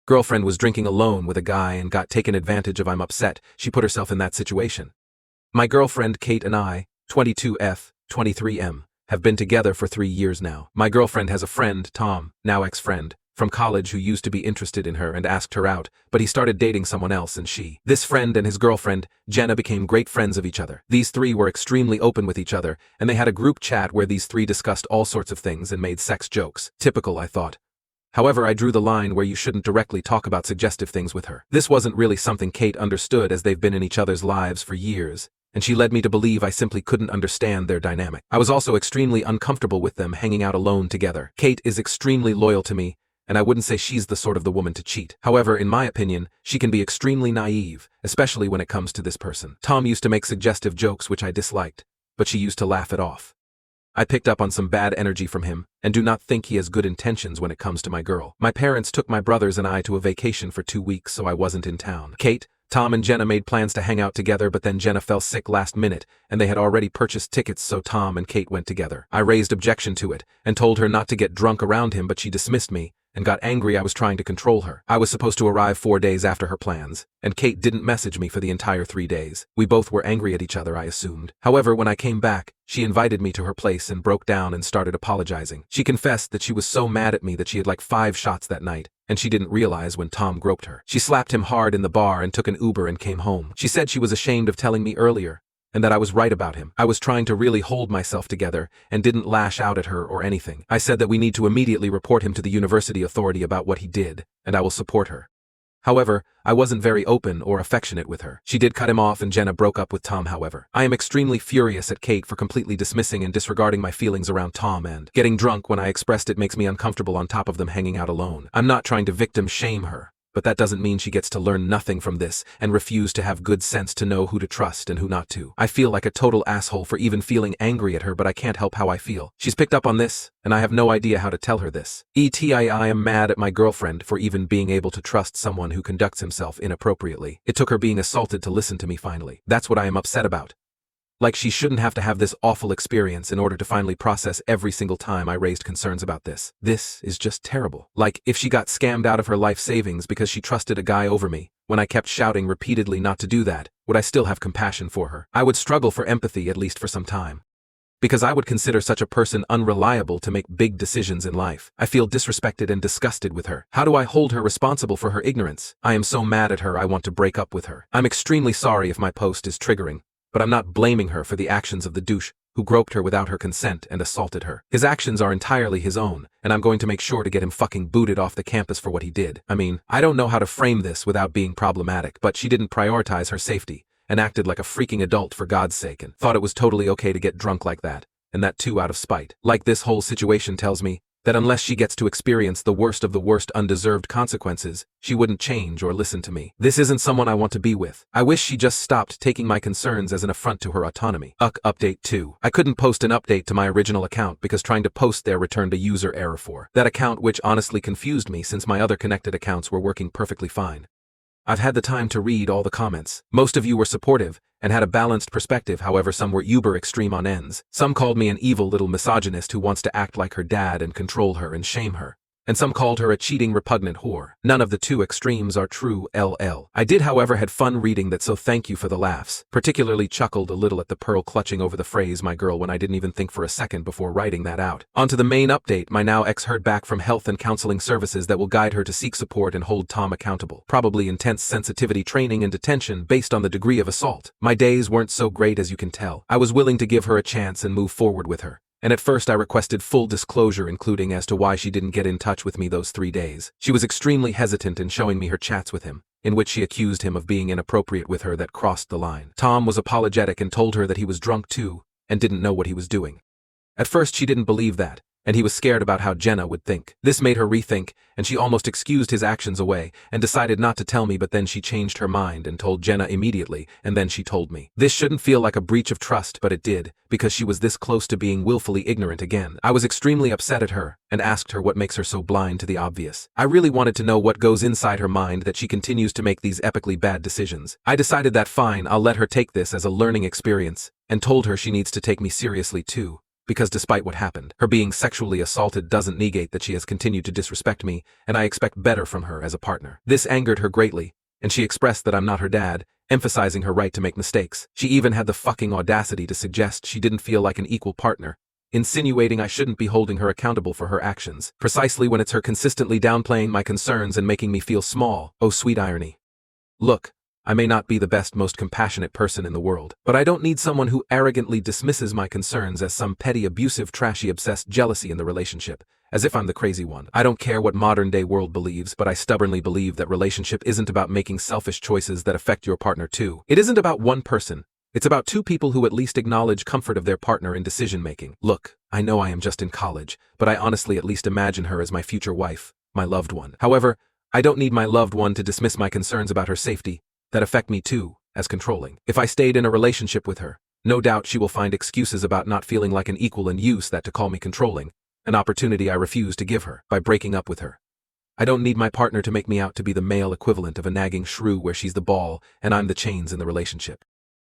girlfriend was drinking alone with a guy and got taken advantage of. I'm upset she put herself in that situation. My girlfriend Kate and I, 22F, 23M, have been together for 3 years now. My girlfriend has a friend, Tom, now ex-friend, from college who used to be interested in her and asked her out, but he started dating someone else and this friend and his girlfriend, Jenna, became great friends of each other. These three were extremely open with each other, and they had a group chat where these three discussed all sorts of things and made sex jokes. Typical, I thought. However, I drew the line where you shouldn't directly talk about suggestive things with her. This wasn't really something Kate understood, as they've been in each other's lives for years, and she led me to believe I simply couldn't understand their dynamic. I was also extremely uncomfortable with them hanging out alone together. Kate is extremely loyal to me, and I wouldn't say she's the sort of the woman to cheat. However, in my opinion, she can be extremely naive, especially when it comes to this person. Tom used to make suggestive jokes which I disliked, but she used to laugh it off. I picked up on some bad energy from him, and do not think he has good intentions when it comes to my girl. My parents took my brothers and I to a vacation for 2 weeks, so I wasn't in town. Kate, Tom and Jenna made plans to hang out together, but then Jenna fell sick last minute, and they had already purchased tickets, so Tom and Kate went together. I raised objection to it, and told her not to get drunk around him, but she dismissed me, and got angry I was trying to control her. I was supposed to arrive 4 days after her plans, and Kate didn't message me for the entire 3 days. We both were angry at each other, I assumed. However, when I came back, she invited me to her place and broke down and started apologizing. She confessed that she was so mad at me that she had like 5 shots that night, and she didn't realize when Tom groped her. She slapped him hard in the bar and took an Uber and came home. She said she was ashamed of telling me earlier, and that I was right about him. I was trying to really hold myself together and didn't lash out at her or anything. I said that we need to immediately report him to the university authority about what he did, and I will support her. However, I wasn't very open or affectionate with her. She did cut him off, and Jenna broke up with Tom. However, I am extremely furious at Kate for completely dismissing and disregarding my feelings around Tom, and getting drunk when I expressed it makes me uncomfortable on top of them hanging out alone. I'm not trying to victim shame her, but that doesn't mean she gets to learn nothing from this and refuse to have good sense to know who to trust and who not to. I feel like a total asshole for even feeling angry at her, but I can't help how I feel. She's picked up on this, and I have no idea how to tell her this. I am mad at my girlfriend for even being able to trust someone who conducts himself inappropriately. It took her being assaulted to listen to me finally. That's what I am upset about. Like, she shouldn't have to have this awful experience in order to finally process every single time I raised concerns about this. This is just terrible. Like, if she got scammed out of her life savings because she trusted a guy over me, when I kept shouting repeatedly not to do that, would I still have compassion for her? I would struggle for empathy, at least for some time, because I would consider such a person unreliable to make big decisions in life. I feel disrespected and disgusted with her. How do I hold her responsible for her ignorance? I am so mad at her I want to break up with her. I'm extremely sorry if my post is triggering, but I'm not blaming her for the actions of the douche who groped her without her consent and assaulted her. His actions are entirely his own, and I'm going to make sure to get him fucking booted off the campus for what he did. I mean, I don't know how to frame this without being problematic, but she didn't prioritize her safety and acted like a freaking adult for God's sake, and thought it was totally okay to get drunk like that, and that too out of spite. Like, this whole situation tells me that unless she gets to experience the worst of the worst undeserved consequences, she wouldn't change or listen to me. This isn't someone I want to be with. I wish she just stopped taking my concerns as an affront to her autonomy. Update 2. I couldn't post an update to my original account because trying to post there returned a user error for that account, which honestly confused me since my other connected accounts were working perfectly fine. I've had the time to read all the comments. Most of you were supportive and had a balanced perspective, however some were uber extreme on ends. Some called me an evil little misogynist who wants to act like her dad and control her and shame her. And some called her a cheating, repugnant whore. None of the two extremes are true, LL. I did, however, had fun reading that, so thank you for the laughs. Particularly chuckled a little at the Pearl clutching over the phrase "my girl" when I didn't even think for a second before writing that out. On to the main update. My now ex heard back from health and counseling services that will guide her to seek support and hold Tom accountable. Probably intense sensitivity training and detention based on the degree of assault. My days weren't so great, as you can tell. I was willing to give her a chance and move forward with her. And at first I requested full disclosure, including as to why she didn't get in touch with me those 3 days. She was extremely hesitant in showing me her chats with him, in which she accused him of being inappropriate with her that crossed the line. Tom was apologetic and told her that he was drunk too, and didn't know what he was doing. At first she didn't believe that, and he was scared about how Jenna would think. This made her rethink, and she almost excused his actions away, and decided not to tell me, but then she changed her mind and told Jenna immediately, and then she told me. This shouldn't feel like a breach of trust, but it did, because she was this close to being willfully ignorant again. I was extremely upset at her, and asked her what makes her so blind to the obvious. I really wanted to know what goes inside her mind that she continues to make these epically bad decisions. I decided that fine, I'll let her take this as a learning experience, and told her she needs to take me seriously too, because despite what happened, her being sexually assaulted doesn't negate that she has continued to disrespect me, and I expect better from her as a partner. This angered her greatly, and she expressed that I'm not her dad, emphasizing her right to make mistakes. She even had the fucking audacity to suggest she didn't feel like an equal partner, insinuating I shouldn't be holding her accountable for her actions, precisely when it's her consistently downplaying my concerns and making me feel small. Oh, sweet irony. Look, I may not be the best, most compassionate person in the world, but I don't need someone who arrogantly dismisses my concerns as some petty, abusive, trashy, obsessed jealousy in the relationship, as if I'm the crazy one. I don't care what modern-day world believes, but I stubbornly believe that relationship isn't about making selfish choices that affect your partner too. It isn't about one person. It's about two people who at least acknowledge comfort of their partner in decision-making. Look, I know I am just in college, but I honestly at least imagine her as my future wife, my loved one. However, I don't need my loved one to dismiss my concerns about her safety that affect me too, as controlling. If I stayed in a relationship with her, no doubt she will find excuses about not feeling like an equal and use that to call me controlling, an opportunity I refuse to give her by breaking up with her. I don't need my partner to make me out to be the male equivalent of a nagging shrew where she's the ball and I'm the chains in the relationship.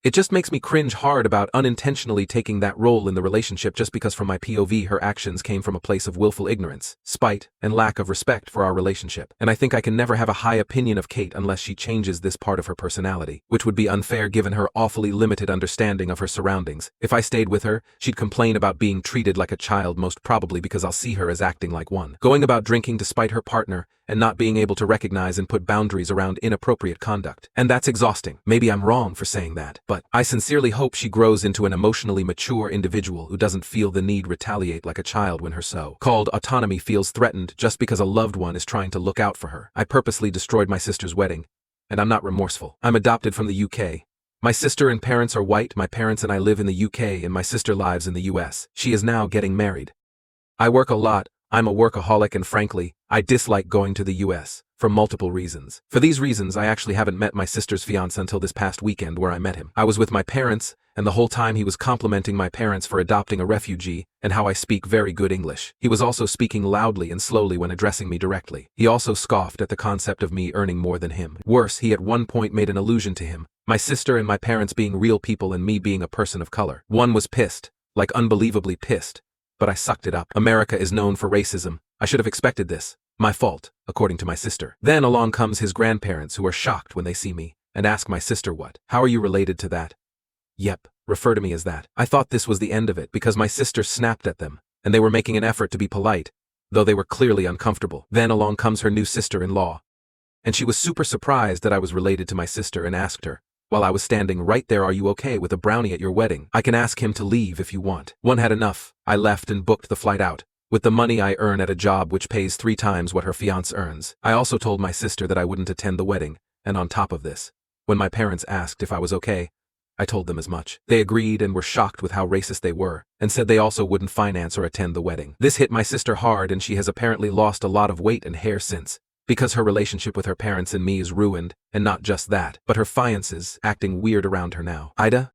It just makes me cringe hard about unintentionally taking that role in the relationship just because from my POV her actions came from a place of willful ignorance, spite, and lack of respect for our relationship. And I think I can never have a high opinion of Kate unless she changes this part of her personality, which would be unfair given her awfully limited understanding of her surroundings. If I stayed with her, she'd complain about being treated like a child, most probably because I'll see her as acting like one, going about drinking despite her partner, and not being able to recognize and put boundaries around inappropriate conduct. And that's exhausting. Maybe I'm wrong for saying that, but I sincerely hope she grows into an emotionally mature individual who doesn't feel the need to retaliate like a child when her so-called autonomy feels threatened just because a loved one is trying to look out for her. I purposely destroyed my sister's wedding, and I'm not remorseful. I'm adopted from the UK. My sister and parents are white, my parents and I live in the UK, and my sister lives in the US. She is now getting married. I work a lot. I'm a workaholic, and frankly, I dislike going to the US, for multiple reasons. For these reasons, I actually haven't met my sister's fiancé until this past weekend where I met him. I was with my parents, and the whole time he was complimenting my parents for adopting a refugee, and how I speak very good English. He was also speaking loudly and slowly when addressing me directly. He also scoffed at the concept of me earning more than him. Worse, he at one point made an allusion to him, my sister and my parents being real people and me being a person of color. One was pissed, like unbelievably pissed. But I sucked it up. America is known for racism. I should have expected this. My fault, according to my sister. Then along comes his grandparents, who are shocked when they see me, and ask my sister what. How are you related to that? Yep, refer to me as that. I thought this was the end of it because my sister snapped at them, and they were making an effort to be polite, though they were clearly uncomfortable. Then along comes her new sister-in-law, and she was super surprised that I was related to my sister and asked her, while I was standing right there, are you okay with a brownie at your wedding? I can ask him to leave if you want. One had enough. I left and booked the flight out, with the money I earn at a job which pays 3 times what her fiancé earns. I also told my sister that I wouldn't attend the wedding, and on top of this, when my parents asked if I was okay, I told them as much. They agreed and were shocked with how racist they were, and said they also wouldn't finance or attend the wedding. This hit my sister hard, and she has apparently lost a lot of weight and hair since, because her relationship with her parents and me is ruined, and not just that, but her fiancé's acting weird around her now. Ida,